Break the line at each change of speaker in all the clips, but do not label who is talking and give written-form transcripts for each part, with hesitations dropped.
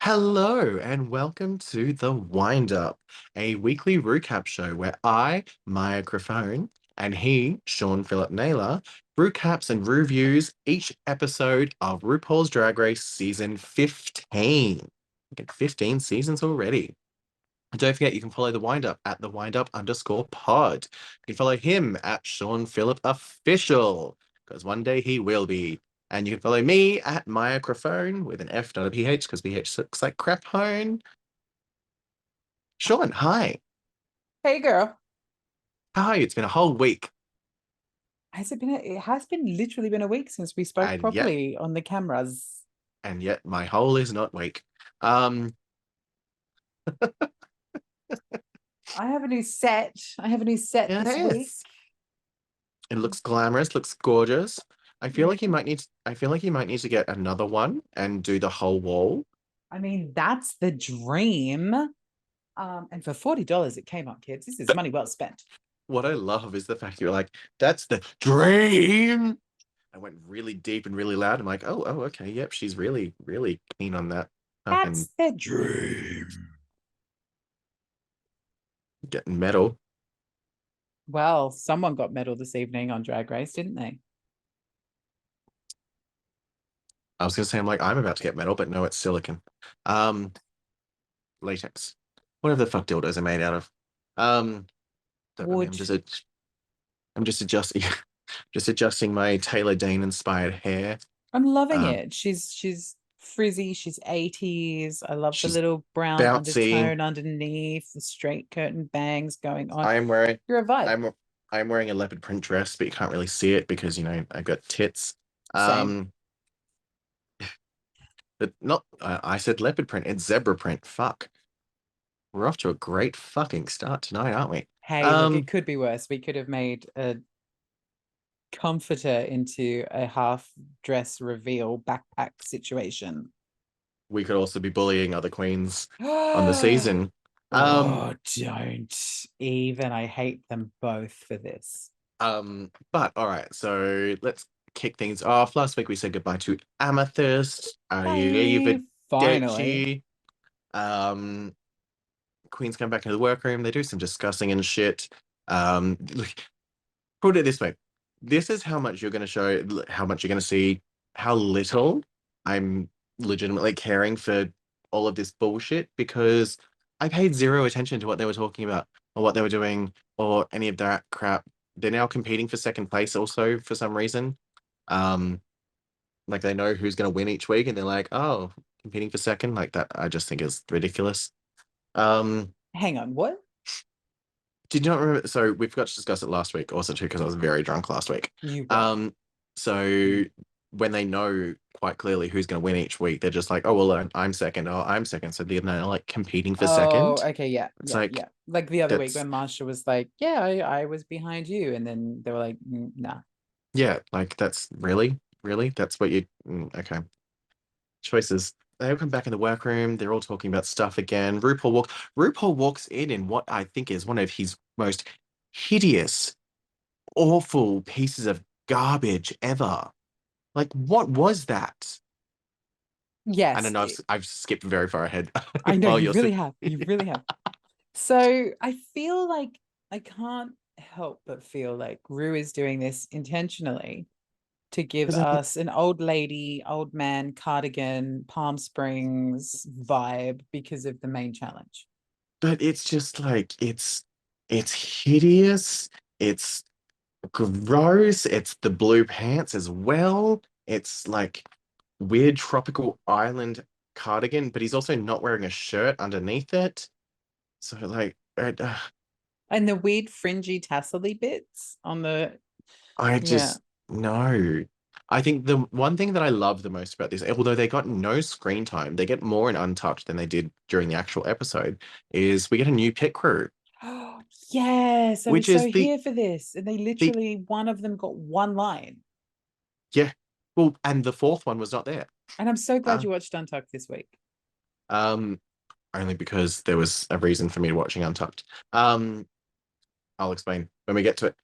Hello and welcome to The Wind Up, a weekly recap show where I, Maya Grafone, and he, Sean Philip Naylor, recaps and reviews each episode of RuPaul's Drag Race Season 15. Look at 15 seasons already. And don't forget, you can follow The Wind Up at @TheWindUp_pod. You can follow him at Sean Phillip Official, because one day he will be. And you can follow me at Microphone with an F, not a PH, because PH looks like crap hone. Sean, hi.
Hey girl,
How are you? It's been a whole week.
it has been literally been a week since we spoke
And yet,
properly on the cameras.
my hole is not weak. Um,
I have a new set. I have a new set this week.
yes. It looks glamorous, looks gorgeous.
Yeah.
I feel like you might need to get another one and do the whole wall.
I mean, that's the dream. And for $40 it came up, kids. This is money well spent.
What I love is the fact you're like, that's the dream. I went really deep and really loud. I'm like, oh, okay, yep, she's really, really keen on that fucking
That's the dream.
getting metal.
Well, someone got medal this evening on Drag Race, didn't they?
I was gonna say, I'm like, I'm about to get metal, but no, it's silicon. Um, Latex. Whatever the fuck dildos are made out of. Don't mind me,
Wood.
I'm just adjusting just adjusting my Taylor Dane inspired hair.
I'm loving
Um,
it. She's frizzy, she's 80s. I love the
she's
little brown
bouncy.
undertone underneath, the straight curtain bangs going on.
I'm wearing
You're a vibe.
I'm I'm wearing a leopard print dress, but you can't really see it because I've got tits.
Same.
Um, but not I said leopard print, it's zebra print. Fuck. We're off to a great fucking start tonight, aren't we?
Hey, look, it
Um,
could be worse. We could have made a comforter into a half dress reveal backpack situation.
we could also be bullying other queens on the
Oh,
season. Um,
don't even. I hate them both for this.
but all right, so let's kick things off. Last week we said goodbye to Amethyst,
Bye. Finally.
Arrivederci. Um, Queens come back into the workroom. They do some discussing and shit. Look, put it this way: this is how much you're going to show, how much you're going to see, how little I'm legitimately caring for all of this bullshit because I paid zero attention to what they were talking about or what they were doing or any of that crap. They're now competing for second place also for some reason. Um, like they know who's going to win each week, and they're like, "Oh, competing for second," like that. I just think is ridiculous. Um,
Hang on, what?
Did you not remember? So we forgot to discuss it last week, also too, because I was very drunk last week.
You were.
Um, so when they know quite clearly who's going to win each week, they're just like, "Oh well, I'm second. Oh, I'm second." So they're like competing for
Oh,
second.
okay, yeah,
It's
yeah,
like
yeah. Like the other week
that's
when Marsha was like, "Yeah, I was behind you," and then they were like, "Nah."
yeah, like that's really that's what you okay choices. They all come back in the workroom. They're all talking about stuff again. RuPaul walks in what I think is one of his most hideous, awful pieces of garbage ever. Like, what was that? I don't
Yes,
know. I've skipped very far ahead
I know
while
you
you're
really
still.
have. You really have. So I feel like I can't help but feel like Rue is doing this intentionally to give us an old lady, old man, cardigan, Palm Springs vibe because of the main challenge.
But it's just like it's hideous. It's gross. It's the blue pants as well. It's like weird tropical island cardigan, but he's also not wearing a shirt underneath it. So like,
And the weird fringy tassely bits on the
I
yeah.
just no. I think the one thing that I love the most about this, although they got no screen time, they get more in Untucked than they did during the actual episode, is we get a new pit crew,
Oh, yes, I
which
was so
is
here for this. And they
the
literally, one of them got one line.
yeah, well, and the fourth one was not there.
And I'm so glad
Uh,
you watched Untucked this week.
um, only because there was a reason for me watching Untucked. Um, I'll explain when we get to it.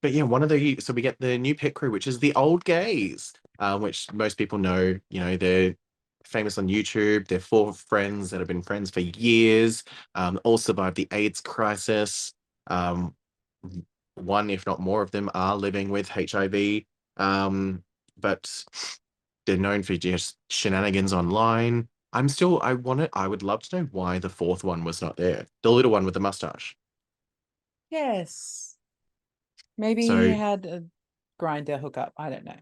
But yeah, so we get the new pit crew, which is the old gays, which most people know. You know, they're famous on YouTube. They're four friends that have been friends for years. All survived the AIDS crisis. Um, one, if not more of them, are living with HIV. But they're known for just shenanigans online. I would love to know why the fourth one was not there. The little one with the mustache.
Yes. Maybe he
So,
had a grinder hookup. I don't know.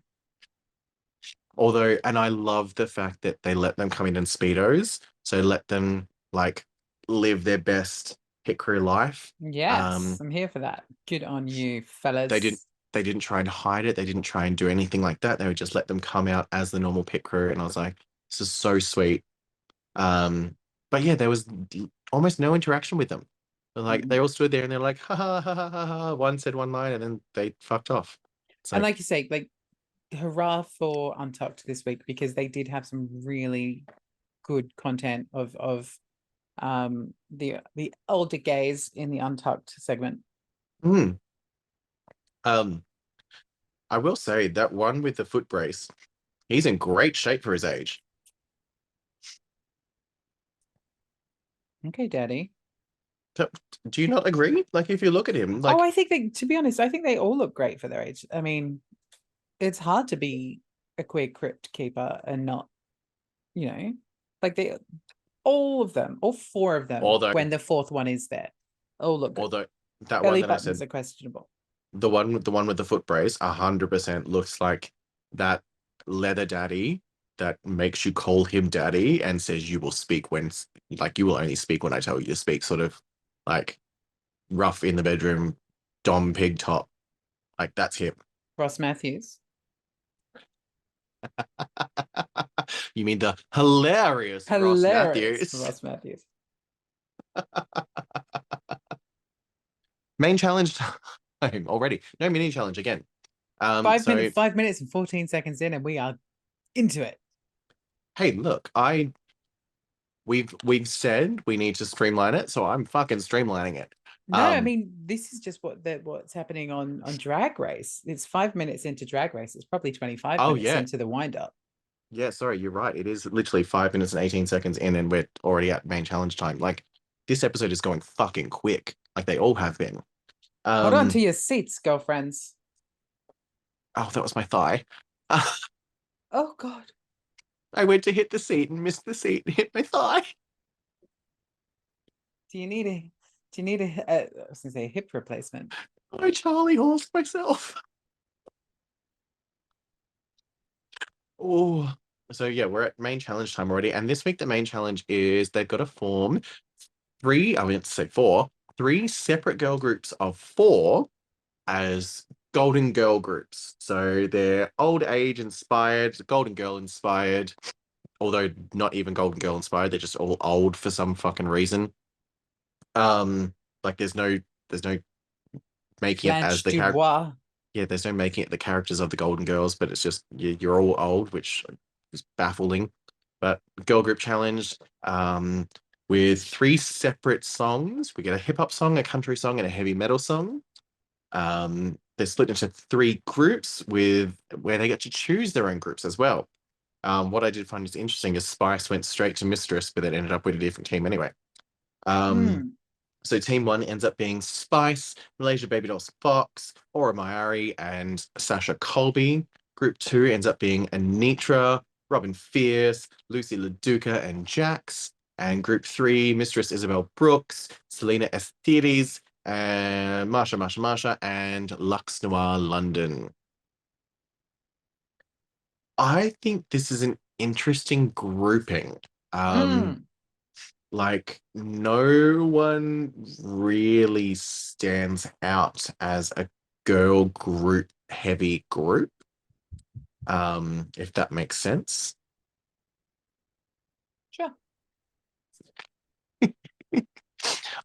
and I love the fact that they let them come in Speedos. So let them like live their best hit career life.
Yes,
Um,
I'm here for that. Good on you,
they didn't
fellas.
they didn't try and hide it. They didn't try and do anything like that. They would just let them come out as the normal pit crew. And I was like, this is so sweet. Um, but yeah, there was almost no interaction with them. Like they
Mm.
all stood there and they're like, ha ha ha ha ha ha. One said one line and then they fucked off. It's
And
like,
like you say, like hurrah for Untucked this week because they did have some really good content of the older gays in the Untucked segment.
hmm. Um, I will say that one with the foot brace, he's in great shape for his age.
Okay, Daddy.
Do do you not agree? Like, if you look at him,
Oh,
like,
I think they, to be honest, I think they all look great for their age. I mean, it's hard to be a queer crypt keeper and not, you know, like they all of them, all four of them,
although,
when the fourth one is there, all look good.
although that one
Belly
that I
buttons
said,
are questionable.
the one with the foot brace, 100% looks like that leather daddy that makes you call him daddy and says you will speak when, like, you will only speak when I tell you to speak, sort of like rough in the bedroom, Dom pig top. Like, that's him.
Ross Matthews.
You mean the hilarious Ross
Hilarious
Matthews?
Ross Matthews.
Main challenge time already. No mini challenge again.
Five minutes,
So
5 minutes and 14 seconds in, and we are into it.
hey, look, we've said we need to streamline it, so I'm fucking streamlining it.
No, I
Um,
mean this is just what's happening on Drag Race. It's 5 minutes into Drag Race. It's probably 25
oh
minutes
yeah,
into the wind up.
yeah, sorry, you're right. It is literally 5 minutes and 18 seconds in, and we're already at main challenge time. Like this episode is going fucking quick, like they all have been.
Hold on to
Um,
your seats, girlfriends.
oh, that was my thigh.
Oh God.
I went to hit the seat and missed the seat and hit my thigh.
Do you need a I was gonna say a hip replacement?
I Charlie horsed myself. Oh, so yeah, we're at main challenge time already. And this week, the main challenge is they've got to form three, I mean, to say four, three separate girl groups of four as Golden Girl groups. So they're old age inspired, Golden Girl inspired, although not even Golden Girl inspired. They're just all old for some fucking reason. Um, like there's no making it as
Blanche
the character.
Dubois.
Yeah, there's no making it the characters of the Golden Girls, but it's just you're all old, which is baffling. But girl group challenge with three separate songs. We get a hip hop song, a country song, and a heavy metal song. They're split into three groups with where they get to choose their own groups as well. What I did find is interesting is Spice went straight to Mistress, but then ended up with a different team anyway. Um,
Hmm.
so team one ends up being Spice, Malaysia Baby Dolls Fox, Aura Mayari, and Sasha Colby. Group two ends up being Anitra, Robin Fierce, Lucy LaDuca, and Jax. And group three, Mistress Isabel Brooks, Selena Estes, and Marsha, and Lux Noir London. I think this is an interesting grouping. Um,
Mm.
like no one really stands out as a girl group heavy group. if that makes sense.
Sure.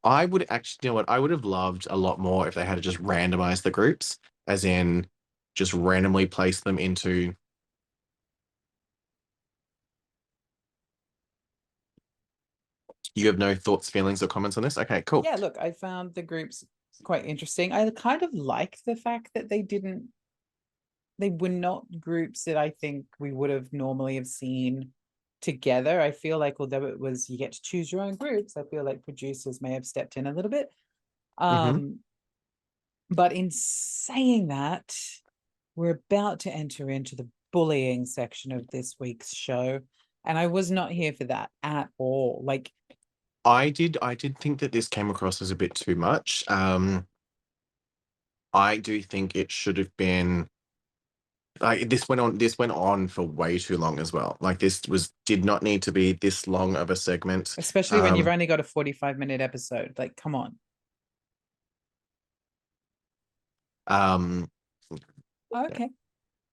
I would actually, you know what, I would have loved a lot more if they had just randomized the groups, as in just randomly place them into. You have no thoughts, feelings, or comments on this? Okay, cool.
Yeah, look, I found the groups quite interesting. I kind of like the fact that they were not groups that I think we would have normally have seen together. I feel like although it was you get to choose your own groups, I feel like producers may have stepped in a little bit.
Hmm.
Um, but in saying that, we're about to enter into the bullying section of this week's show. And I was not here for that at all. Like,
I did think that this came across as a bit too much. I do think it should have been like this went on for way too long as well. Like this was did not need to be this long of a segment.
especially when you've
Um,
only got a 45-minute episode. Like, come on.
um,
Oh,
yeah.
okay.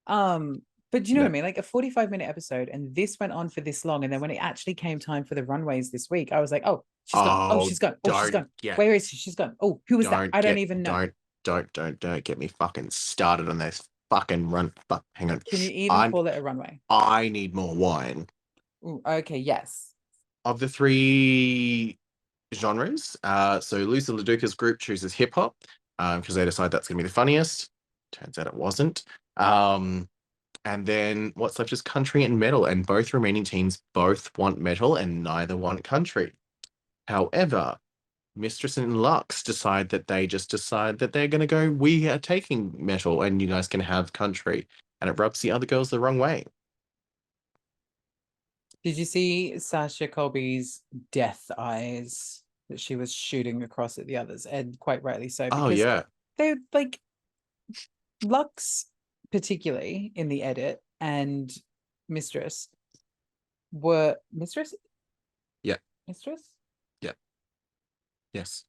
Um, but do you know what
No.
I mean? Like a 45-minute episode, and this went on for this long. And then when it actually came time for the runways this week, I was like, oh, she's gone. Oh,
Oh,
she's gone. Oh, she's
don't
gone.
get
Where is she? She's gone. Oh, who was that?
don't
I don't
get
even know.
don't get me fucking started on this fucking run. Fuck, hang on.
Can you even
I
call it a runway?
I need more wine.
Ooh, okay, yes.
Of the three genres, so Lucy LaDuca's group chooses hip hop because they decide that's going to be the funniest. Turns out it wasn't. Um, and then what's left is country and metal, and both remaining teams both want metal and neither want country. However, Mistress and Lux decide that they're going to go, we are taking metal and you guys can have country. And it rubs the other girls the wrong way.
Did you see Sasha Colby's death eyes that she was shooting across at the others? And quite rightly so,
Oh,
because
yeah.
they're like Lux, particularly in the edit, and Mistress were Mistress?
Yeah.
Mistress?
Yeah. Yes.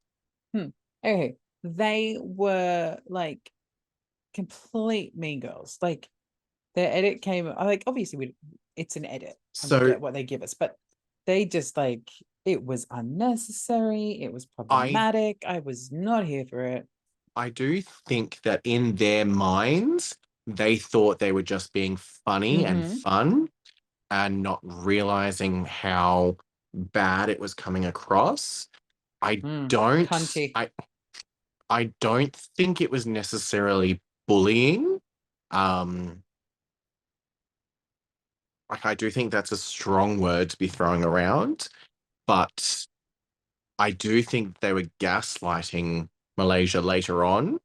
Hmm. Okay. They were like complete mean girls. Like their edit came, I like obviously it's an edit and we
So
get what they give us, but they just like it was unnecessary, it was
I
problematic. I was not here for it.
I do think that in their minds, they thought they were just being funny and
Mm-hmm.
fun and not realizing how bad it was coming across. I don't
Cunty.
I don't think it was necessarily bullying. Um, like I do think that's a strong word to be throwing around, but I do think they were gaslighting Malaysia later on,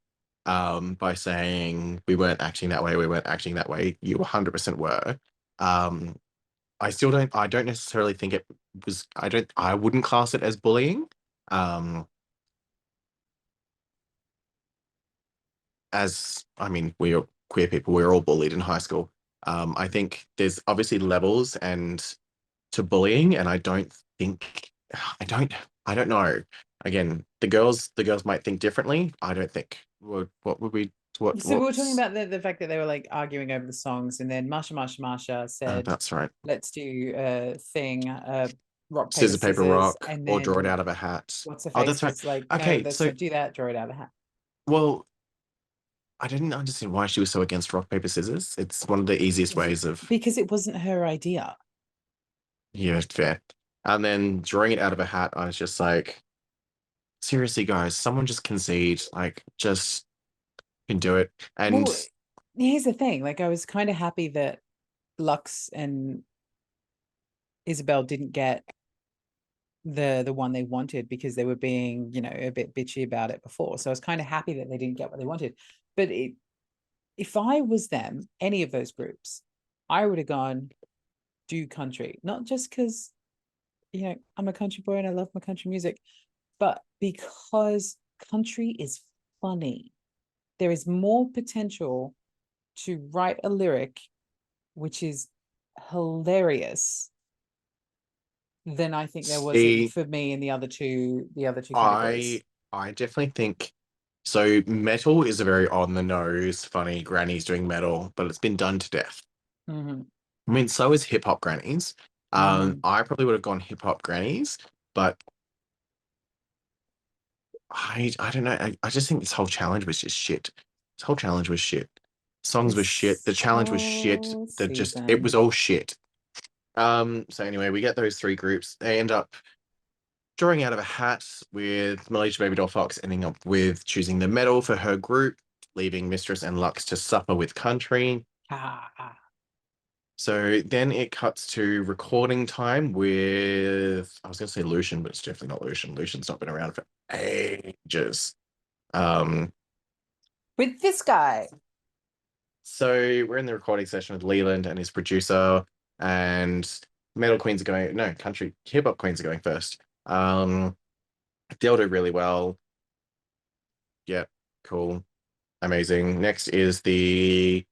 by saying we weren't acting that way, we weren't acting that way. You 100% were. Um, I don't necessarily think it was, I wouldn't class it as bullying. Um, as I mean, we're queer people, we're all bullied in high school. I think there's obviously levels and to bullying, and I don't, I don't know. Again, the girls might think differently. I don't think. What would we?
So we were talking
What's?
about the fact that they were like arguing over the songs, and then Marsha said,
That's right.
let's do a thing, rock, paper,
Scissor, paper,
scissors.
rock,
And
or draw it
then
out of a hat.
what's her
Oh,
face
that's right.
was like, no,
Okay,
let's
so
not do that, draw it out of the hat.
well, I didn't understand why she was so against rock, paper, scissors. It's one of the easiest ways of,
Because it wasn't her idea.
yeah, fair. And then drawing it out of a hat, I was just like, seriously, guys, someone just concede, like, just can do it. And
Well, here's the thing. Like I was kind of happy that Lux and Isabel didn't get the one they wanted because they were being, a bit bitchy about it before. So I was kind of happy that they didn't get what they wanted. But if I was them, any of those groups, I would have gone do country, not just because I'm a country boy and I love my country music, but because country is funny. There is more potential to write a lyric which is hilarious than I think there was
see,
for me in the other two
I
categories.
I definitely think so. Metal is a very on the nose, funny granny's doing metal, but it's been done to death.
Hmm.
I mean, so is hip hop grannies.
Hmm.
I probably would have gone hip hop grannies, but I don't know. I just think this whole challenge was just shit. This whole challenge was shit. Songs was shit. The
This
challenge was shit.
whole
It was
season.
all shit. So anyway, we get those three groups. They end up drawing out of a hat with Malaysia Baby Doll Fox ending up with choosing the medal for her group, leaving Mistress and Lux to suffer with country.
Ah.
So then it cuts to recording time with, I was going to say Lucian, but it's definitely not Lucian. Lucian's not been around for ages. Um,
With this guy.
so we're in the recording session with Leland and his producer, and Metal Queens are going, no, country hip hop queens are going first. They'll do really well. Yeah, cool, amazing. Next is the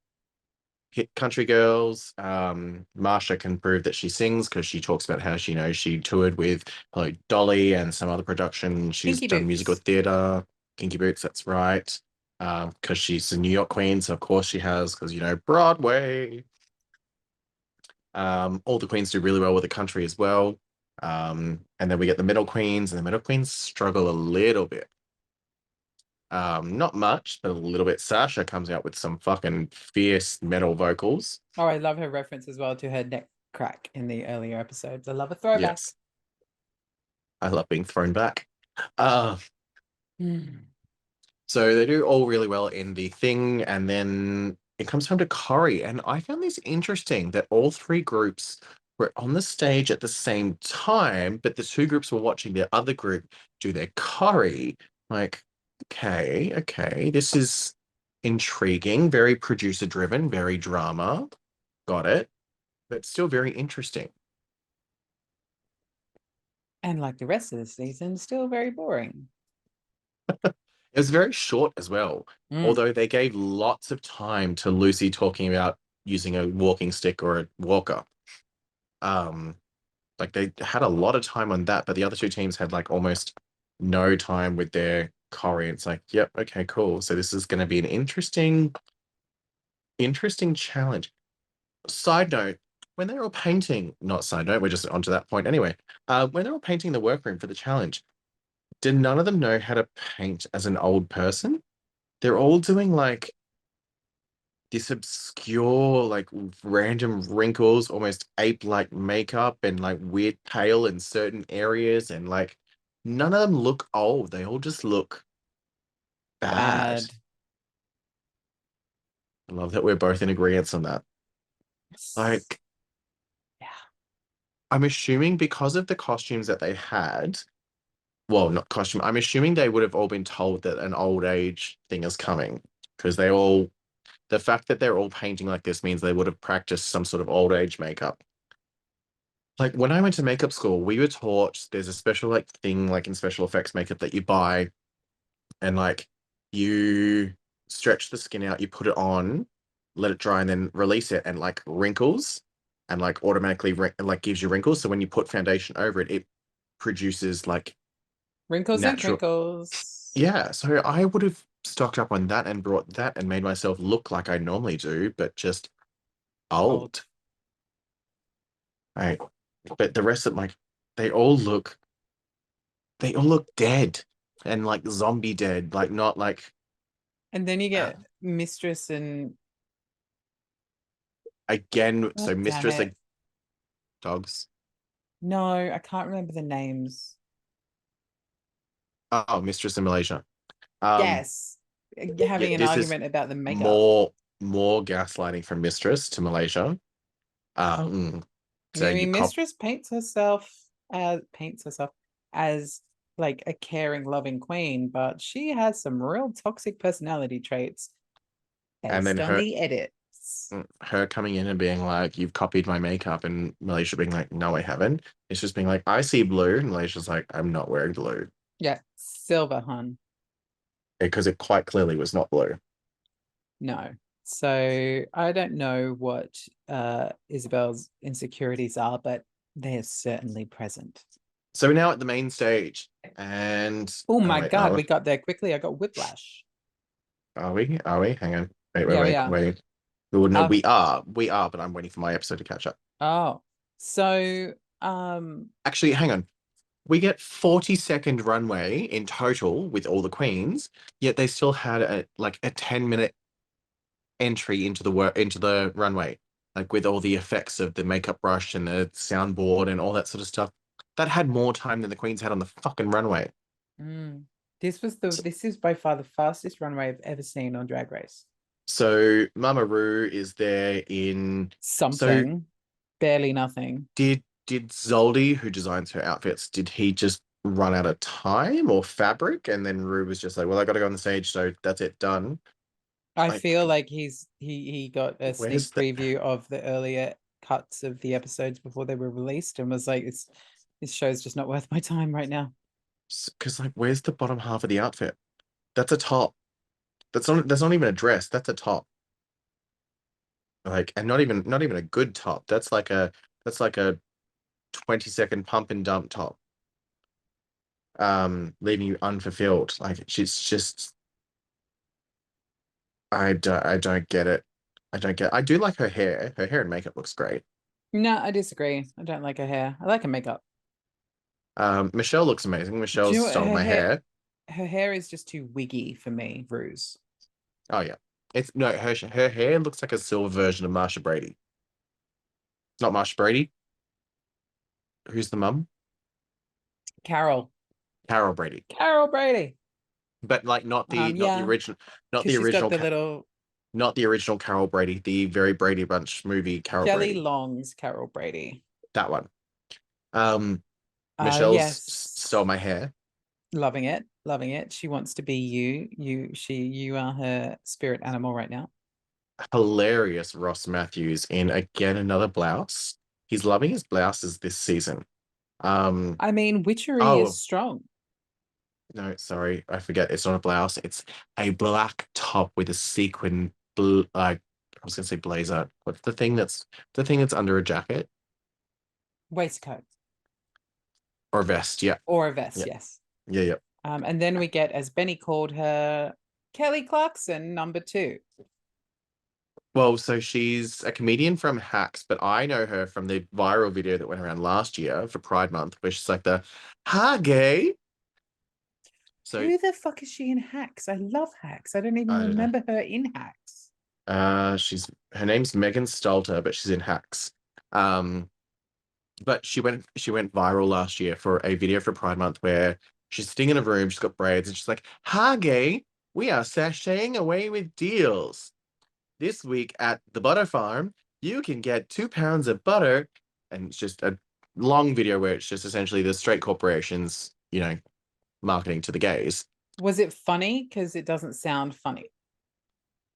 hit country girls. Marsha can prove that she sings because she talks about how she knows she toured with like Dolly and some other production. She's
Pinky
done musical
Boots.
theater, Kinky Boots, that's right. Because she's a New York queen, so of course she has, because Broadway. All the queens do really well with the country as well. And then we get the middle queens, and the middle queens struggle a little bit. Not much, but a little bit. Sasha comes out with some fucking fierce metal vocals.
Oh, I love her reference as well to her neck crack in the earlier episodes. I love a throwback.
Yes, I love being thrown back. Uh,
Mm.
so they do all really well in the thing, and then it comes time to Corey. And I found this interesting that all three groups were on the stage at the same time, but the two groups were watching the other group do their Corey. Like, okay, this is intriguing, very producer driven, very drama. Got it, but still very interesting.
And like the rest of the season, still very boring.
It was very short as well,
Mm.
although they gave lots of time to Lucy talking about using a walking stick or a walker. Um, like they had a lot of time on that, but the other two teams had like almost no time with their Corey. It's like, yep, okay, cool. So this is going to be an interesting challenge. Side note, when they're all painting, not side note, we're just onto that point anyway. When they're all painting the workroom for the challenge, did none of them know how to paint as an old person? They're all doing like this obscure, like random wrinkles, almost ape-like makeup and like weird pale in certain areas, and like none of them look old. They all just look bad.
Bad.
I love that we're both in agreement on that. Like,
Yeah.
I'm assuming because of the costumes that they had, well, not costume, I'm assuming they would have all been told that an old age thing is coming because the fact that they're all painting like this means they would have practiced some sort of old age makeup. Like when I went to makeup school, we were taught there's a special like thing like in special effects makeup that you buy, and like you stretch the skin out, you put it on, let it dry, and then release it, and like wrinkles, and like automatically like gives you wrinkles. So when you put foundation over it, it produces like
Wrinkles and
natural.
crinkles.
Yeah, so I would have stocked up on that and brought that and made myself look like I normally do, but just
Old.
old. Right. But the rest of like they all look they all look dead and like zombie dead, like not like
And then you
uh,
get Mistress and
again.
oh
So
damn
Mistress
it.
like dogs.
No, I can't remember the names.
Oh, Mistress in Malaysia. Um,
Yes.
yeah,
Having an
this is
argument about the makeup.
more more gaslighting from Mistress to Malaysia. Um,
I
saying you
mean,
cop
Mistress paints herself as like a caring, loving queen, but she has some real toxic personality traits
and then
based on the edits.
her coming in and being like, "You've copied my makeup," and Malaysia being like, "No, I haven't." It's just being like, "I see blue," and Malaysia's like, "I'm not wearing blue,"
Yeah, Silver Hun.
because it quite clearly was not blue.
No. So I don't know what Isabel's insecurities are, but they're certainly present.
So we're now at the main stage, and
Oh
oh
my
wait,
God,
no,
we got there quickly. I got whiplash.
are we? Are we? Hang on. Wait, wait,
Yeah, we
wait,
are.
wait. Well, no,
Uh,
we are, but I'm waiting for my episode to catch up.
oh, so
Actually, hang on. We get 40-second runway in total with all the queens, yet they still had a like a 10-minute entry into the runway, like with all the effects of the makeup brush and the soundboard and all that sort of stuff. That had more time than the queens had on the fucking runway.
mm, this is by far the fastest runway I've ever seen on Drag Race.
So Mama Ru is there in. So
Something, barely nothing.
did Zoldy, who designs her outfits, did he just run out of time or fabric? And then Ru was just like, well, I got to go on the stage, so that's it, done.
I
Like,
feel like he got a sneak
where's the?
preview of the earlier cuts of the episodes before they were released and was like, this show's just not worth my time right now.
Because like, where's the bottom half of the outfit? That's a top. That's not even a dress. That's a top. Like, and not even a good top. That's like a 20-second pump and dump top. Leaving you unfulfilled. Like she's just I don't get it. I do like her hair. Her hair and makeup looks great.
No, I disagree. I don't like her hair. I like her makeup.
Michelle looks amazing.
Do you
Michelle's
know what?
stole my hair.
Her hair is just too wiggy for me, Ruse.
Oh yeah. It's no her hair looks like a silver version of Marsha Brady. It's not Marsha Brady. Who's the mum?
Carol.
Carol Brady.
Carol Brady.
But like not the
Yeah,
original not
because
the
she's got
original
the little
not the original Carol Brady, the very Brady Bunch movie Carol
Shelley
Brady.
Long's Carol Brady.
That one. Um Michelle's stole
Yes.
my hair.
Loving it. Loving it. She wants to be you. You are her spirit animal right now.
Hilarious Ross Matthews in again another blouse. He's loving his blouses this season. Um,
I mean, witchery is
oh
strong.
no, sorry, I forget. It's not a blouse. It's a black top with a sequin. Like I was gonna say blazer. What's the thing that's under a jacket
Waistcoat
or a vest? Yeah,
or a vest,
yeah,
yes.
yeah, yeah.
And then we get, as Benny called her, Kelly Clarkson, number two.
Well, so she's a comedian from Hacks, but I know her from the viral video that went around last year for Pride Month, where she's like the "Hi, gay." So
Who the fuck is she in Hacks? I love Hacks. I don't even
I don't know.
remember her in Hacks.
She's her name's Megan Stalter, but she's in Hacks. Um, but she went viral last year for a video for Pride Month where she's sitting in a room, she's got braids, and she's like, "Hi, gay, we are sashaying away with deals. This week at the Butter Farm, you can get 2 pounds of butter." And it's just a long video where it's just essentially the straight corporations, marketing to the gays.
Was it funny? Because it doesn't sound funny.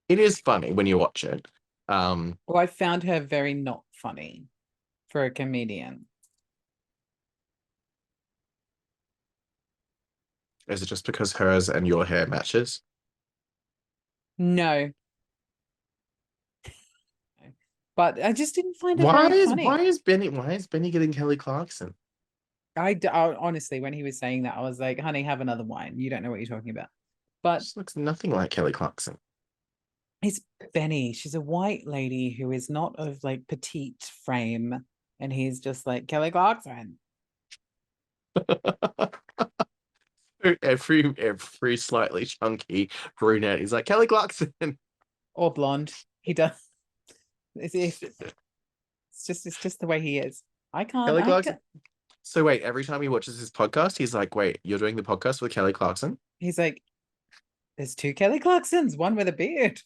It is funny when you watch it. Um,
Well, I found her very not funny for a comedian.
is it just because hers and your hair matches?
No, but I just didn't find her
Why
very
is
funny.
why is Benny getting Kelly Clarkson?
Honestly, when he was saying that, I was like, honey, have another wine. You don't know what you're talking about. But
She looks nothing like Kelly Clarkson.
it's Benny. She's a white lady who is not of like petite frame. And he's just like, Kelly Clarkson.
Every slightly chunky brunette is like Kelly Clarkson.
Or blonde. He does. It's just the way he is. I can't.
Kelly
I
Clarkson.
can't.
So wait, every time he watches his podcast, he's like, "Wait, you're doing the podcast with Kelly Clarkson?"
He's like, there's two Kelly Clarksons, one with a beard.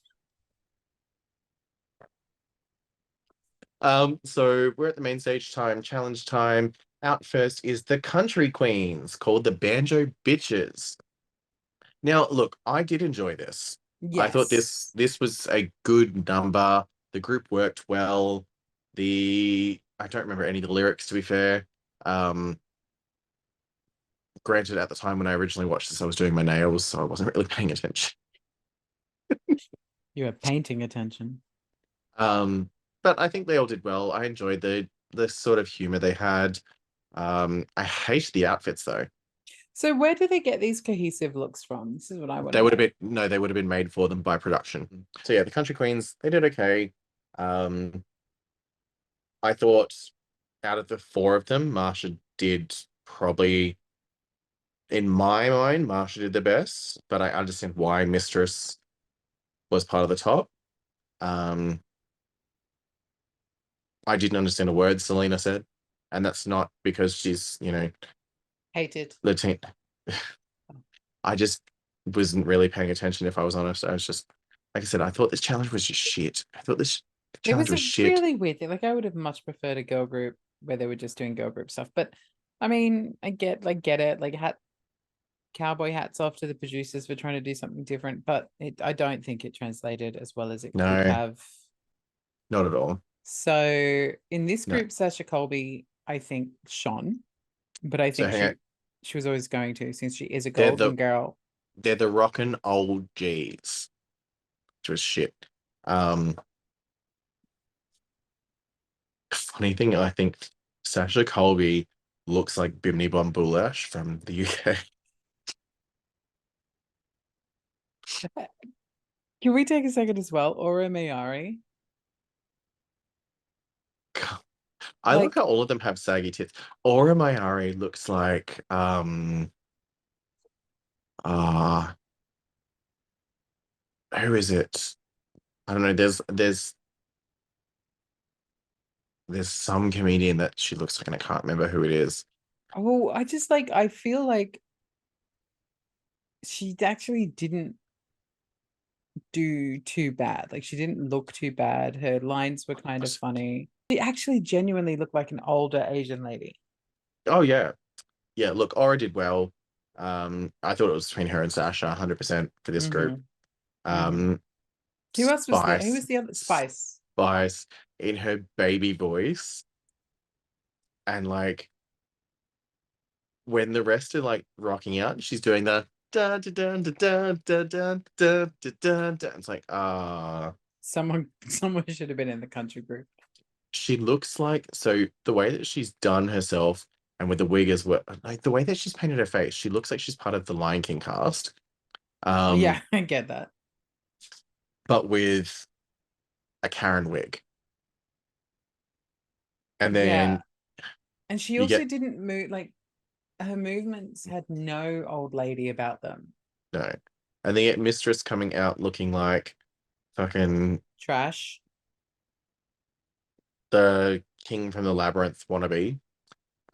So we're at the main stage time, challenge time. Out first is the Country Queens, called the Banjo Bitches. Now, look, I did enjoy this. I thought this
Yes.
this was a good number. The group worked well. I don't remember any of the lyrics, to be fair. Um, Granted, at the time when I originally watched this, I was doing my nails, so I wasn't really paying attention.
You are painting attention.
Um, but I think they all did well. I enjoyed the sort of humor they had. I hate the outfits though.
So where do they get these cohesive looks from? This is what I want to
They would have
know.
been no, they would have been made for them by production. So yeah, the Country Queens, they did okay. Um, I thought out of the four of them, Marsha did probably, in my mind, Marsha did the best, but I understand why Mistress was part of the top. Um, I didn't understand a word Selena said, and that's not because she's,
Hated.
Latin. I just wasn't really paying attention, if I was honest. I was just, like I said, I thought this challenge was just shit. I thought this
It
challenge
was
was
a
shit.
really weird thing. Like I would have much preferred a girl group where they were just doing girl group stuff. But I mean, I get it. Like cowboy hats off to the producers for trying to do something different, but I don't think it translated as well as it could
No,
have.
not at all.
So in this
No.
group, Sasha Colby, I think shone, but I
So
think
hang on.
she was always going to, since she is a
They're
golden
the
girl.
they're the rockin' old G's, which was shit. Um, Funny thing, I think Sasha Colby looks like Bimini Bon Boulash from the UK.
Can we take a second as well? Aura Mayari.
I like
Like,
how all of them have saggy tits. Aura Mayari looks like uh who is it? I don't know. There's some comedian that she looks like, and I can't remember who it is.
oh, I just like, I feel like she actually didn't do too bad. Like, she didn't look too bad. Her lines were kind of funny. She actually genuinely looked like an older Asian lady.
Oh yeah. Yeah, look, Aura did well. I thought it was between her and Sasha 100% for this group.
Mm-hmm. Mm-hmm.
Um,
Who else was there? Who
Spice,
was the other? Spice.
Spice in her baby voice, and like when the rest are like rocking out, she's doing the da da da da da da da da da da. It's like
Someone should have been in the country group.
she looks like, so the way that she's done herself and with the wig as well, like the way that she's painted her face, she looks like she's part of the Lion King cast.
Yeah,
Um,
I get that.
but with a Karen wig. And
Yeah.
then
And she
you
also
get
didn't move, like, her movements had no old lady about them.
no. And then you get Mistress coming out looking like fucking
Trash.
the king from the labyrinth wannabe.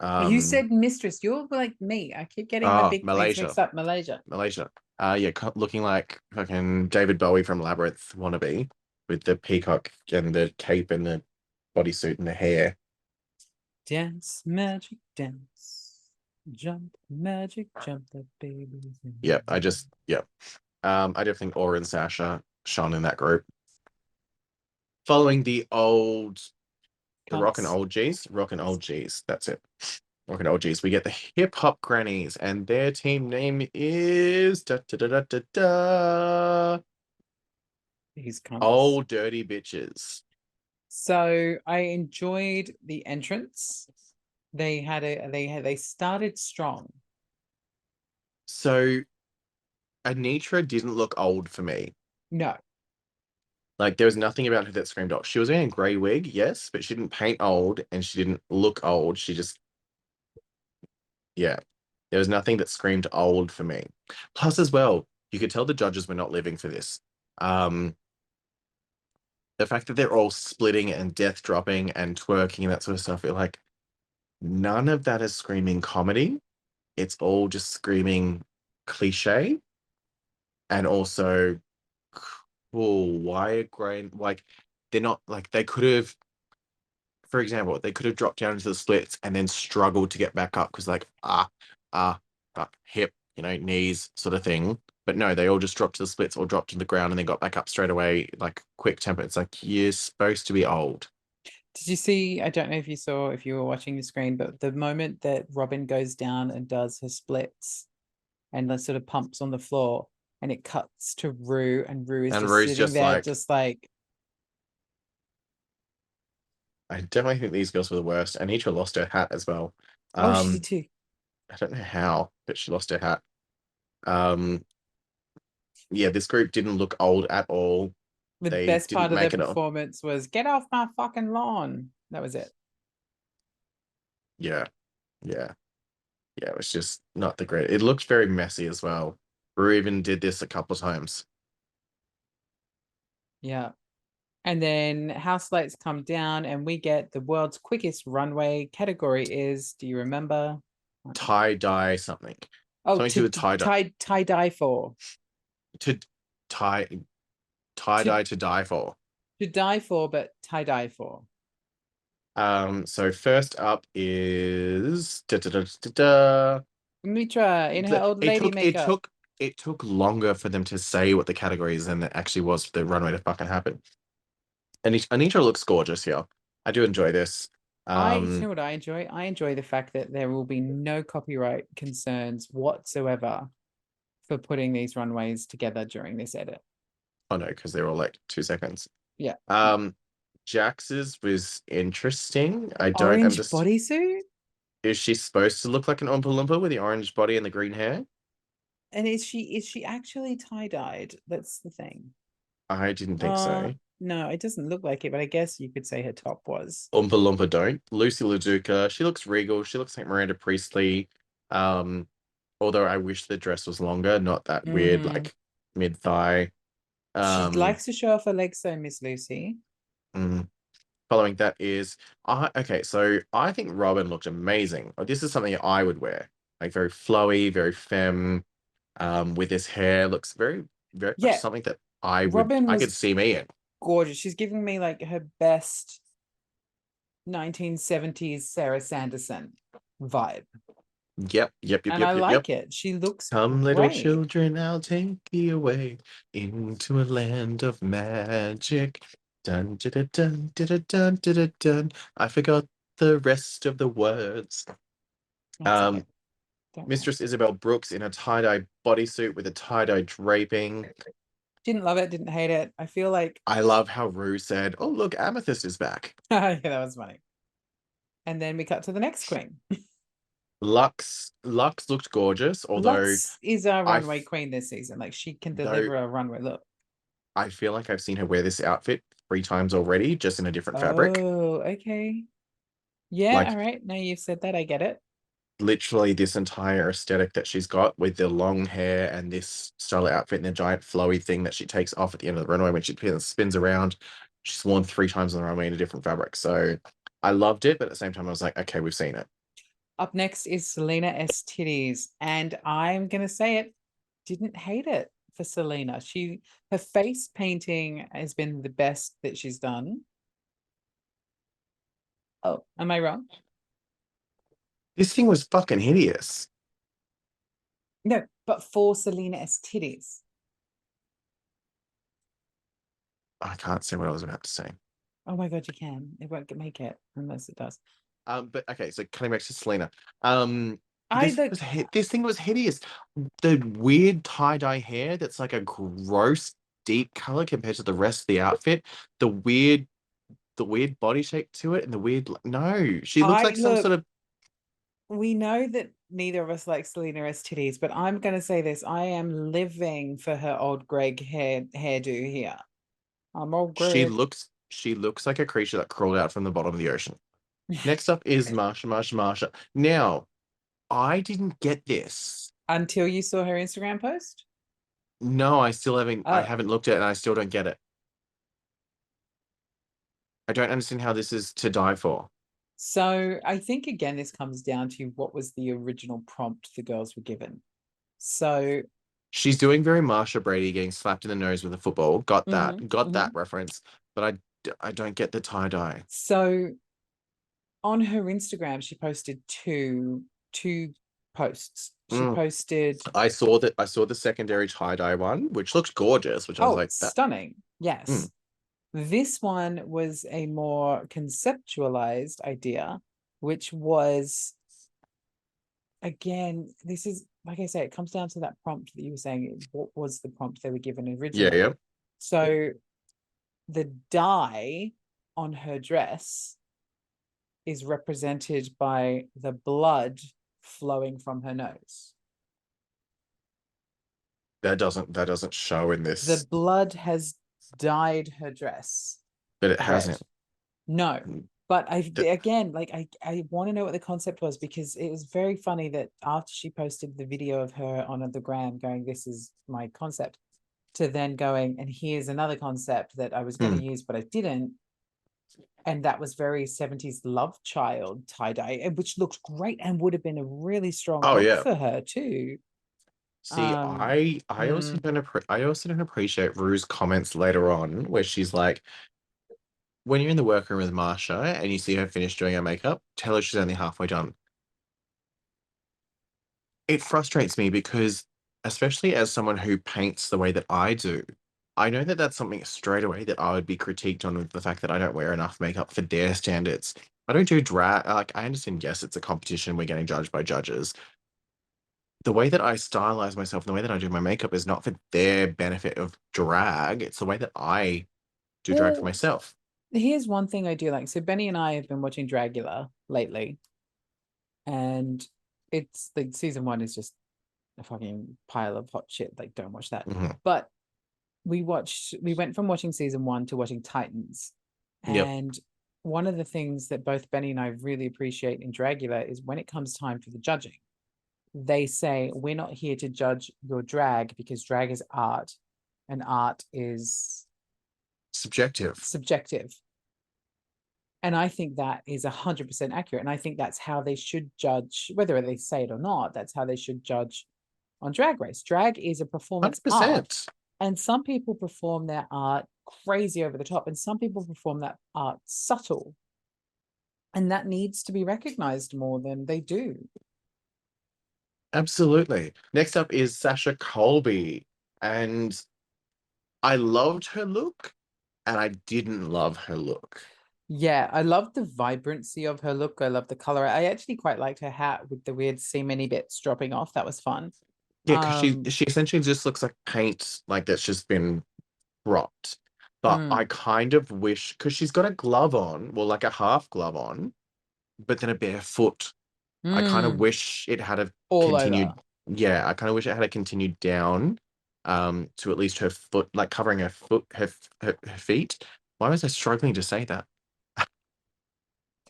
You
Um,
said mistress. You're like me. I keep getting the big things
Malaysia.
mixed up. Malaysia.
Malaysia. Yeah, looking like fucking David Bowie from Labyrinth wannabe with the peacock and the cape and the bodysuit and the hair.
Dance, magic dance. Jump, magic jump, the baby's
Yeah,
in.
yeah. I definitely think Aura and Sasha shone in that group. Following the Rock and
Cunts.
Old G's, Rock and Old G's. That's it. Rock and Old G's. We get the Hip Hop Grannies, and their team name is da, da, da, da, da, da,
These cunts.
Old Dirty Bitches.
So I enjoyed the entrance. They started strong.
So Anitra didn't look old for me.
No.
Like there was nothing about her that screamed old. She was wearing a grey wig, yes, but she didn't paint old and she didn't look old. She just, yeah, there was nothing that screamed old for me. Plus, as well, you could tell the judges were not living for this. Um, the fact that they're all splitting and death dropping and twerking and that sort of stuff, you're like, none of that is screaming comedy. It's all just screaming cliche and also cool. Why a grain? Like, they're not like they could have, for example, they could have dropped down into the splits and then struggled to get back up because, like, ah, hip, knees sort of thing. But no, they all just dropped to the splits or dropped to the ground and then got back up straight away, like quick tempo. It's like you're supposed to be old.
Did you see? I don't know if you saw, if you were watching the screen, but the moment that Robin goes down and does her splits and sort of pumps on the floor, and it cuts to Rue, and Rue is
And
just
Rue's
sitting
just
there,
like,
just like,
I definitely think these girls were the worst. Anitra lost her hat as well.
oh, she did
Um,
too.
I don't know how, but she lost her hat. Um, yeah, this group didn't look old at all.
The
They
best
didn't
part of their
make it on.
performance was "Get off my fucking lawn." That was it.
Yeah, yeah, yeah. It was just not the great. It looked very messy as well. Rue even did this a couple of times.
Yeah. And then house lights come down, and we get the world's quickest runway. Category is, do you remember?
Tie dye something.
Oh,
Something to do with tie dye.
tie dye for
To tie tie
to
dye to die for.
die for, but tie dye for.
So first up is da, da, da, da, da.
Mitra in her old
It
lady
took it
makeup.
took it took longer for them to say what the category is than it actually was for the runway to fucking happen. And Anitra looks gorgeous here. I do enjoy this.
You
Um,
know what I enjoy? I enjoy the fact that there will be no copyright concerns whatsoever for putting these runways together during this edit.
oh no, because they're all like 2 seconds.
Yeah.
Um, Jax's was interesting.
The
I don't
orange
understand.
bodysuit.
Is she supposed to look like an Oompa Loompa with the orange body and the green hair?
And is she actually tie-dyed? That's the thing.
I didn't think so.
No, it doesn't look like it, but I guess you could say her top was.
Oompa Loompa don't. Lucy LaDuca, she looks regal. She looks like Miranda Priestley. Um, although I wish the dress was longer, not that weird
Mm-hmm.
like mid thigh.
She
Um,
likes to show off her legs, so Miss Lucy.
mm. Following that is, okay, so I think Robin looked amazing. This is something I would wear, like very flowy, very femme, with this hair. Looks very, very much
Yeah,
something that
Robin
I could
was
see me in.
gorgeous. She's giving me like her best 1970s Sarah Sanderson vibe.
Yep, yep, yep,
And I
yep, yep, yep.
like it. She looks
Come, little
great.
children, I'll take you away into a land of magic. Dun, dun, dun, dun, dun, dun, dun, dun, dun. I forgot the rest of the words.
That's okay.
Um,
Don't worry.
Mistress Isabel Brooks in a tie-dye bodysuit with a tie-dye draping.
Didn't love it, didn't hate it. I feel like,
I love how Rue said, "Oh, look, Amethyst is back."
yeah, that was funny. And then we cut to the next queen.
Lux looked gorgeous, although
Lux is our
I
runway queen this season. Like she can
though
deliver a runway look.
I feel like I've seen her wear this outfit 3 times already, just in a different fabric.
Oh, okay. Yeah, all
Like
right. Now you've said that, I get it.
literally this entire aesthetic that she's got with the long hair and this style of outfit and the giant flowy thing that she takes off at the end of the runway when she spins around. She's worn 3 times on the runway in a different fabric. So I loved it, but at the same time, I was like, okay, we've seen it.
Up next is Selena S. Titties. And I'm gonna say it, didn't hate it for Selena. Her face painting has been the best that she's done. Oh, am I wrong?
This thing was fucking hideous.
No, but for Selena S. Titties.
I can't say what I was about to say.
Oh my god, you can. It won't make it unless it does.
But okay, so coming back to Selena.
I look
This thing was hideous. The weird tie-dye hair that's like a gross deep color compared to the rest of the outfit. The weird the weird body shape to it and the weird no, she looks
I
like some
look
sort of
we know that neither of us like Selena S titties, but I'm gonna say this. I am living for her old Greg hairdo here. I'm old Greg.
she looks like a creature that crawled out from the bottom of the ocean. Next up is Marsha, Marsha, Marsha. Now, I didn't get this.
Until you saw her Instagram post.
No, I
Oh,
haven't looked at it and I still don't get it. I don't understand how this is to die for.
so I think again this comes down to what was the original prompt the girls were given. So
She's doing very Marsha Brady getting slapped in the nose with a football. Got that
mhm.
reference, but I don't get the tie dye.
So on her Instagram, she posted two posts. She
Mm.
posted,
I saw the secondary tie dye one, which looked gorgeous, which I was
oh,
like that.
stunning.
Mm.
Yes. This one was a more conceptualized idea, which was, again, this is, like I say, it comes down to that prompt that you were saying. What was the prompt they were given
Yeah,
originally?
yeah.
So the dye on her dress is represented by the blood flowing from her nose.
That doesn't show in
The
this.
blood has dyed her dress
but it
red.
hasn't.
No. But I
Th-
again, like I want to know what the concept was, because it was very funny that after she posted the video of her on the gram going, "This is my concept," to then going, "And here's another concept that I was going to
mm.
use, but I didn't." And that was very 70s love child tie-dye, which looked great and would have been a really strong
Oh
look
yeah.
for her too.
See,
Um,
I I also don't appreciate Rue's comments later on where she's like, when you're in the workroom with Marsha and you see her finish doing her makeup, tell her she's only halfway done. It frustrates me because, especially as someone who paints the way that I do, I know that that's something straight away that I would be critiqued on with the fact that I don't wear enough makeup for their standards. I don't do drag. Like, I understand, yes, it's a competition. We're getting judged by judges. The way that I stylize myself, the way that I do my makeup is not for their benefit of drag. It's the way that I do drag for
well,
myself.
here's one thing I do like. So Benny and I have been watching Dragula lately, and it's like season one is just a fucking pile of hot shit. Like, don't watch that.
Mhm.
But we went from watching season one to watching Titans.
Yep.
And one of the things that both Benny and I really appreciate in Dragula is when it comes time for the judging, they say, "We're not here to judge your drag because drag is art and art is
Subjective.
subjective." And I think that is 100% accurate. And I think that's how they should judge, whether they say it or not, that's how they should judge on Drag Race. Drag is a performance art.
100%.
And some people perform their art crazy over the top, and some people perform that art subtle. And that needs to be recognized more than they do.
Absolutely. Next up is Sasha Colby. And I loved her look, and I didn't love her look.
Yeah, I love the vibrancy of her look. I love the color. I actually quite liked her hat with the weird seam-any bits dropping off. That was fun.
Yeah, because she
Um,
she essentially just looks like paint, like that's just been propped. But I
mm,
kind of wish because she's got a glove on, well, like a half glove on, but then a bare foot. I kind of
mm,
wish it had a
all over.
continued, yeah, I kind of wish it had a continued down, to at least her foot, like covering her foot, her feet. Why was I struggling to say that?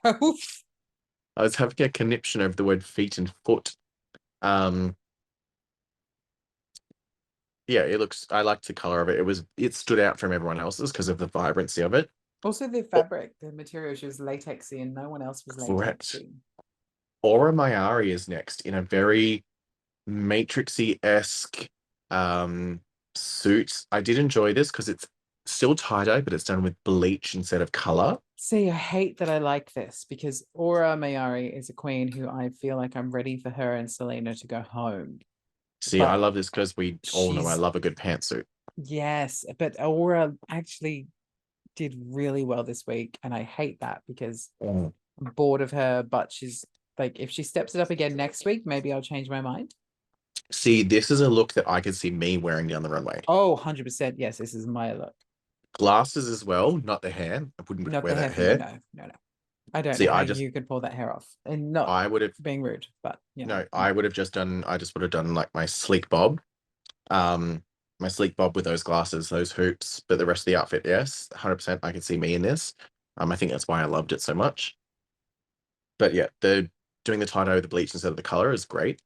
I was having a conniption over the word feet and foot. Um, yeah, it looks. I liked the color of it. It stood out from everyone else's because of the vibrancy of it.
Also, the
Oh,
fabric, the material, she was latexy and no one else was
correct.
latexy.
Aura Mayari is next in a very Matrixy-esque um suit. I did enjoy this because it's still tie-dye, but it's done with bleach instead of color.
See, I hate that I like this because Aura Mayari is a queen who I feel like I'm ready for her and Selena to go home.
See, I
But
love this because we all know I
she's,
love a good pantsuit.
yes, but Aura actually did really well this week. And I hate that because
Mm.
I'm bored of her. But she's like, if she steps it up again next week, maybe I'll change my mind.
See, this is a look that I could see me wearing down the runway.
Oh, 100%. Yes, this is my look.
Glasses as well, not the hair. I wouldn't
Not
wear
the
that
hair for you.
hair.
No, no, no. I don't know
See,
how you could pull that hair off. And not
I would have,
being rude, but
no,
no.
I would have just done, I just would have done like my sleek bob. Um, my sleek bob with those glasses, those hoops, but the rest of the outfit, yes, 100% I can see me in this. I think that's why I loved it so much. But yeah, the doing the tie-dye with the bleach instead of the color is great.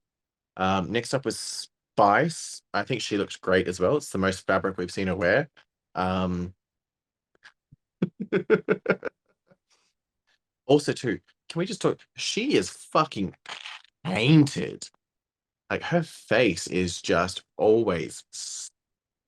Next up was Spice. I think she looks great as well. It's the most fabric we've seen her wear. Um, also too, can we just talk? She is fucking painted. Like her face is just always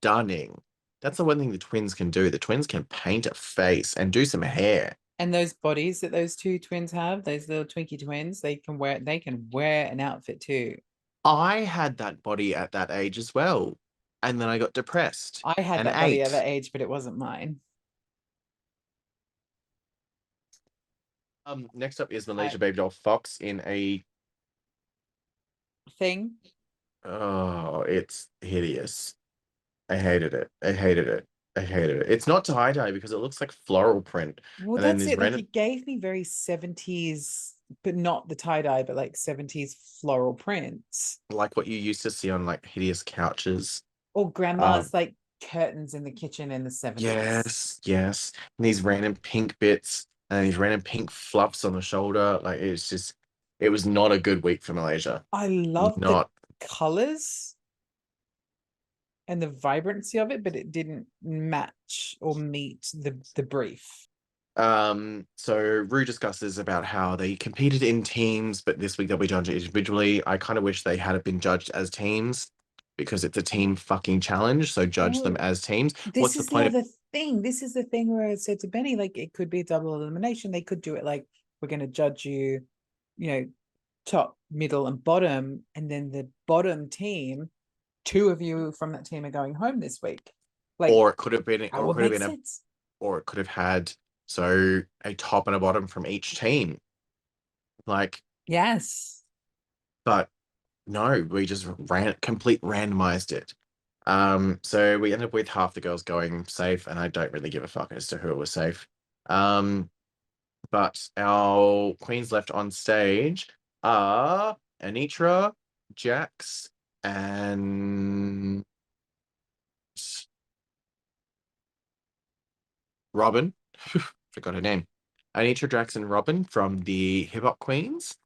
stunning. That's the one thing the twins can do. The twins can paint a face and do some hair.
And those bodies that those two twins have, those little Twinkie twins, they can wear an outfit too.
I had that body at that age as well. And then I got depressed
I had
and
that body at
ate.
that age, but it wasn't mine.
Next up is
I
Malaysia Baby Doll Fox in a,
thing.
oh, it's hideous. I hated it. I hated it. I hated it. It's not tie-dye because it looks like floral print.
Well,
And then
that's
these
it. Like
random,
it gave me very 70s, but not the tie-dye, but like 70s floral prints.
like what you used to see on like hideous couches.
Or
Um,
grandma's like curtains in the kitchen in the 70s.
Yes, yes. And these random pink bits and these random pink fluffs on the shoulder. Like it's just, it was not a good week for Malaysia.
I love the
Not.
colors and the vibrancy of it, but it didn't match or meet the brief.
So Rue discusses about how they competed in teams, but this week they'll be judged individually. I kind of wish they had been judged as teams because it's a team fucking challenge. So judge them
Well,
as teams.
this
What's the
is the
point of,
other thing. This is the thing where I said to Benny, like, it could be a double elimination. They could do it like, we're going to judge you, you know, top, middle, and bottom. And then the bottom team, two of you from that team are going home this week. Like,
or it could have been,
that
or it
would
could have
make
been
sense.
or it could have had so a top and a bottom from each team. Like,
Yes.
but no, we just complete randomized it. So we ended up with half the girls going safe, and I don't really give a fuck as to who was safe. Um, but our queens left on stage are Anitra, Jax, and Robin. Forgot her name. Anitra, Jax, and Robin from the Hip Hop Queens.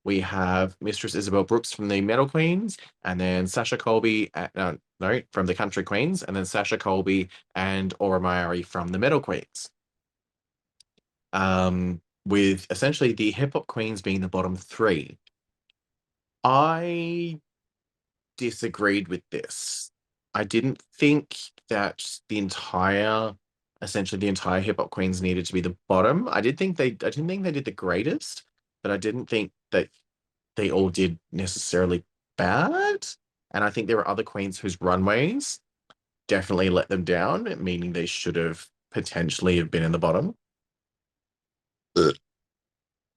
We have Mistress Isabel Brooks from the Metal Queens, and then Sasha Colby, no, from the Country Queens, and then Sasha Colby and Aura Mayari from the Metal Queens. With essentially the Hip Hop Queens being the bottom three. I disagreed with this. I didn't think that essentially the entire Hip Hop Queens needed to be the bottom. I didn't think they did the greatest, but I didn't think that they all did necessarily bad. And I think there were other queens whose runways definitely let them down, meaning they should have potentially have been in the bottom. Ugh.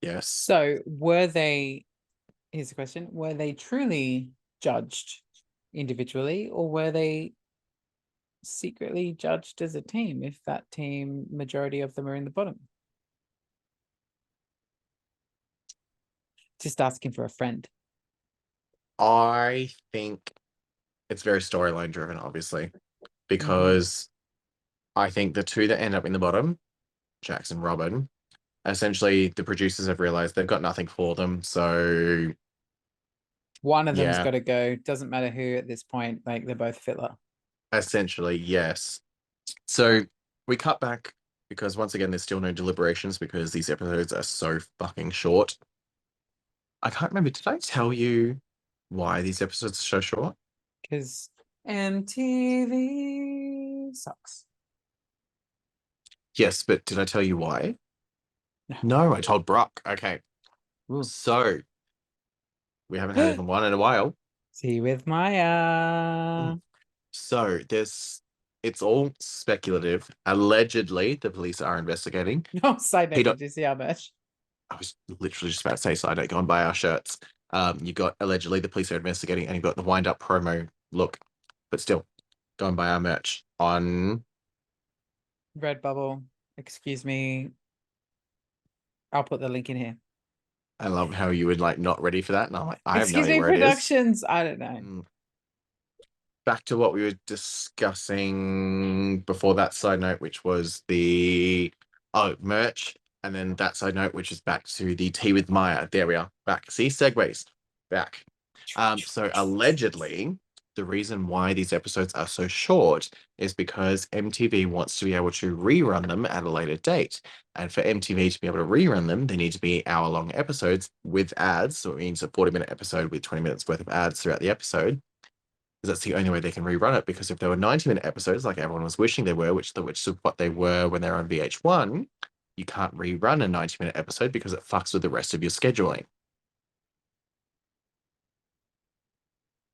Yes.
So were they, here's the question, were they truly judged individually, or were they secretly judged as a team if that team majority of them are in the bottom? Just asking for a friend.
I think it's very storyline driven, obviously,
Mm-hmm.
because I think the two that end up in the bottom, Jackson Robin, essentially the producers have realized they've got nothing for them. So
One of them's
yeah,
got to go. Doesn't matter who at this point. Like, they're both filler.
essentially, yes. So we cut back because once again, there's still no deliberations because these episodes are so fucking short. I can't remember. Did I tell you why these episodes are so short?
Because MTV sucks.
Yes, but did I tell you why?
No.
No, I told Brock. Okay.
Ooh.
So we haven't had even one in a while.
See with Maya.
Mm. So it's all speculative. Allegedly, the police are investigating.
No, side
He
note,
don't,
did you see our merch?
I was literally just about to say, so I don't go and buy our shirts. You got allegedly the police are investigating, and you got the wind up promo look, but still, go and buy our merch on.
Redbubble. Excuse me. I'll put the link in here.
I love how you were like not ready for that, and I'm like, I have no
Excuse
idea
me,
where it is.
productions. I don't know.
Mm. Back to what we were discussing before that side note, which was the merch, and then that side note, which is back to the tea with Maya. There we are. Back. See, segues. Back. So allegedly, the reason why these episodes are so short is because MTV wants to be able to rerun them at a later date. And for MTV to be able to rerun them, they need to be hour-long episodes with ads. So it means a 40-minute episode with 20 minutes worth of ads throughout the episode. Because that's the only way they can rerun it. Because if there were 90-minute episodes, like everyone was wishing they were, which is what they were when they were on VH1, you can't rerun a 90-minute episode because it fucks with the rest of your scheduling.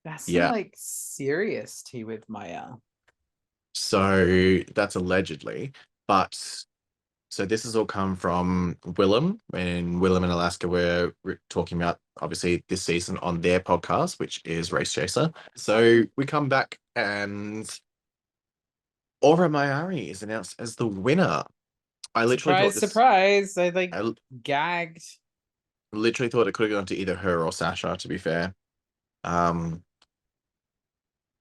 That's some
Yeah.
like serious tea with Maya.
So that's allegedly. But so this has all come from Willem, and Willem and Alaska were talking about obviously this season on their podcast, which is Race Chaser. So we come back and Aura Mayari is announced as the winner. I literally thought
Surprise,
this.
surprise. I like
I
gagged.
literally thought it could have gone to either her or Sasha, to be fair. Um,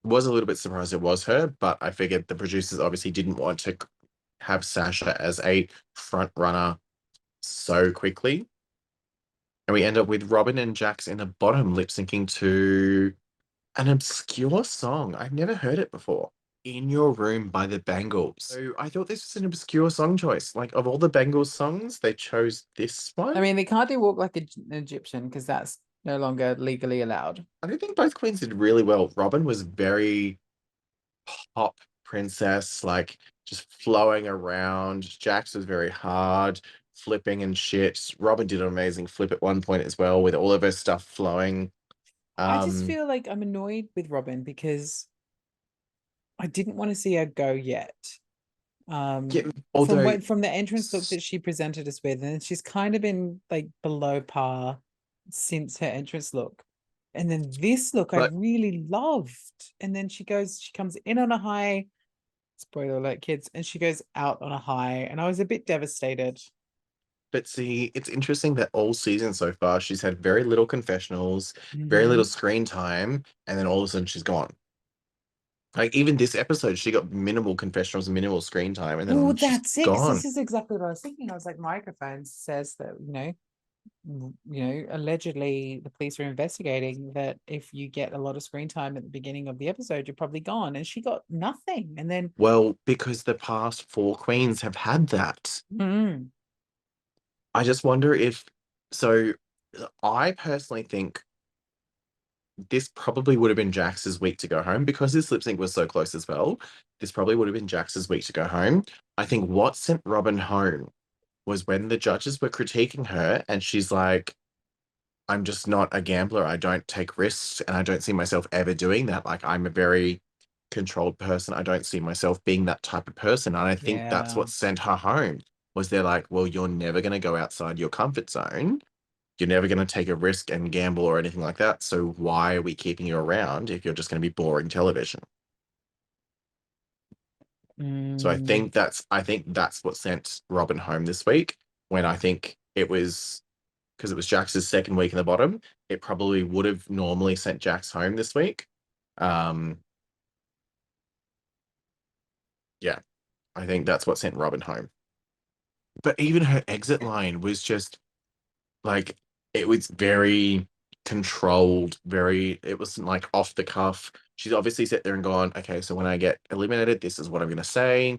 was a little bit surprised it was her, but I figured the producers obviously didn't want to have Sasha as a front runner so quickly. And we end up with Robin and Jax in the bottom lip syncing to an obscure song. I've never heard it before. In Your Room by the Bangles. So I thought this was an obscure song choice. Like, of all the Bangles songs, they chose this
I
one.
mean, they can't do Walk Like an Egyptian because that's no longer legally allowed.
I don't think both queens did really well. Robin was very pop princess, like just flowing around. Jax was very hard, flipping and shit. Robin did an amazing flip at one point as well, with all of her stuff flowing.
I just
Um,
feel like I'm annoyed with Robin because I didn't want to see her go yet.
yeah,
From
although,
from the entrance look that she presented us with, and she's kind of been like below par since her entrance look. And then this look I
but
really loved. And then she comes in on a high, spoiler alert, kids, and she goes out on a high. And I was a bit devastated.
see, it's interesting that all season so far she's had very little confessionals, very little
Mm-hmm.
screen time, and then all of a sudden she's gone. Like even this episode, she got minimal confessionals and minimal screen time, and
Well,
then she's
that's it. 'Cause this
gone.
is exactly what I was thinking. I was like, microphone says that, allegedly the police are investigating that if you get a lot of screen time at the beginning of the episode, you're probably gone. And she got nothing. And then,
Well, because the past four queens have had that.
mm,
I just wonder if so I personally think this probably would have been Jax's week to go home because this lip sync was so close as well. This probably would have been Jax's week to go home. I think what sent Robin home was when the judges were critiquing her and she's like, I'm just not a gambler. I don't take risks and I don't see myself ever doing that. Like I'm a very controlled person. I don't see myself being that type of person. And I think that's
yeah.
what sent her home was they're like, well, you're never going to go outside your comfort zone. You're never going to take a risk and gamble or anything like that. So why are we keeping you around if you're just going to be boring television? So
Mm,
I think that's what sent Robin home this week when I think it was because it was Jax's second week in the bottom, it probably would have normally sent Jax home this week. Um, yeah, I think that's what sent Robin home. But even her exit line was just like it was very controlled, it wasn't like off the cuff. She's obviously sat there and gone, okay, so when I get eliminated, this is what I'm gonna say.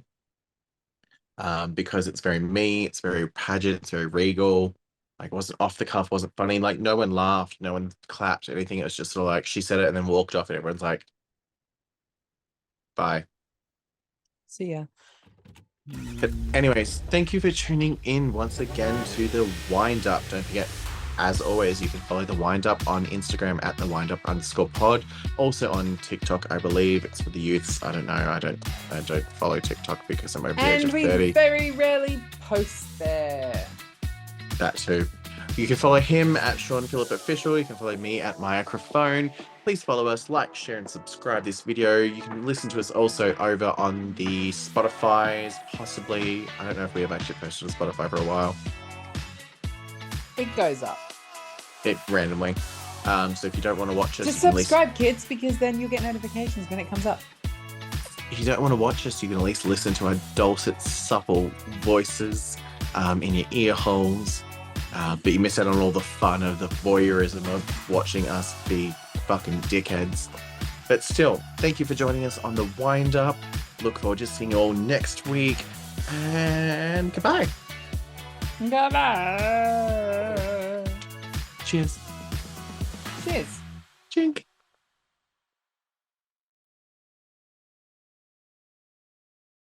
Because it's very me, it's very pageant, it's very regal. Like, it wasn't off the cuff, wasn't funny. Like, no one laughed, no one clapped, anything. It was just sort of like she said it and then walked off, and everyone's like, bye.
see ya.
But, anyways, thank you for tuning in once again to the Wind Up. Don't forget, as always, you can follow the Wind Up on Instagram at the Wind Up _ pod. Also on TikTok, I believe it's for the youths. I don't know. I don't follow TikTok because I'm over the age
And
of
we
30.
very rarely post there.
That too. You can follow him at Sean Phillip Official. You can follow me at Microphone. Please follow us, like, share, and subscribe this video. You can listen to us also over on the Spotify's, possibly. I don't know if we have actually posted on Spotify for a while.
It goes up.
It randomly. So if you don't want to watch us,
Just
you can at least,
subscribe, kids, because then you'll get notifications when it comes up.
if you don't want to watch us, you can at least listen to our dulcet, supple voices in your ear holes. But you miss out on all the fun of the voyeurism of watching us be fucking dickheads. But still, thank you for joining us on the Wind Up. Look forward to seeing you all next week. And goodbye.
Goodbye.
Cheers.
Cheers.
Chink.